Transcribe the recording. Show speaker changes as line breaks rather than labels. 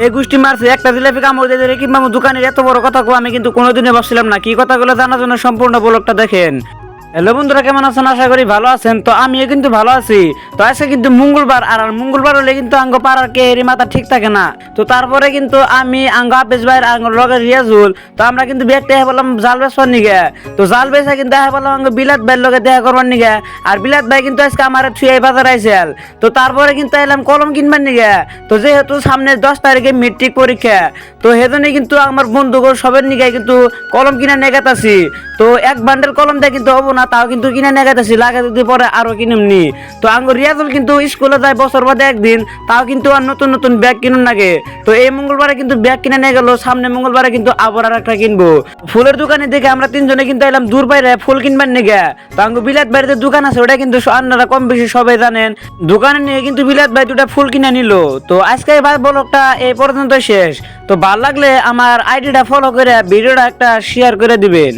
এই গোষ্ঠী মারছে একটা জিলাপি কামড় দিয়ে দিলে কিংবা দোকানের এত বড় কথা আমি কিন্তু কোনোদিনই ভাবছিলাম না। কি কথাগুলো জানার জন্য সম্পূর্ণ ব্লগটা দেখেন। হ্যালো বন্ধুরা, কেমন আছেন? আশা করি ভালো আছেন। তো আমিও কিন্তু ভালো আছি। তো আজকে কিন্তু মঙ্গলবার, আর মঙ্গলবার হলে কিন্তু আঙ্গ পাড়ার কেহেরি মাথা ঠিক থাকে না। তো তারপরে কিন্তু আমি আঙ্গ আপিস ভাইয়ের আঙ্গ লগের রিয়াজুল, তো আমরা কিন্তু ব্যাগ দেখা বললাম জাল বেচবার নিগে। তো জাল বেচা কিন্তু দেখা বললাম আঙ্গ বিলাত ভাইয়ের লগে দেখা করবার নিগে। আর বিলাত ভাই কিন্তু আজকে আমার ছুঁয়ে বাজার আইসেল। তো তারপরে কিন্তু এলাম কলম কিনবার নিগে। তো যেহেতু সামনে 10 তারিখে মেট্রিক পরীক্ষা, তো সেজন্য কিন্তু আমার বন্ধুগণ সবের নিগে কিন্তু কলম কিনা নেগাতাছি। তো এক বান্ডেল কলম দেয় কিন্তু হবো না, তাও কিন্তু কিনে নেগাতেছি, লাগে যদি পরে আরো কিনুমনি। তো আঙ্গ রিয়াজুল কিন্তু স্কুলে যায় বছর বাদে একদিন, তাও কিন্তু আর নতুন নতুন ব্যাগ কিনুন লাগে। তো এই মঙ্গলবারে কিন্তু ব্যাগ কিনে নিয়ে গেল, সামনে মঙ্গলবারে কিন্তু আবার আর একটা কিনবো। ফুলের দোকানে দেখে আমরা তিনজনে কিন্তু এলাম দূর বাইরে ফুল কিনবার নিগে। তো আঙ্গ বিলাত বাড়িতে দোকান আছে, ওটা কিন্তু আপনারা কম বেশি সবাই জানেন। দোকানে নিয়ে কিন্তু বিলাত ভাই দুটা ফুল কিনে নিল। তো আজকে ভাই ব্লগটা এই পর্যন্ত শেষ। তো ভালো লাগলে আমার আইডিটা ফলো করে ভিডিওটা একটা শেয়ার করে দিবেন।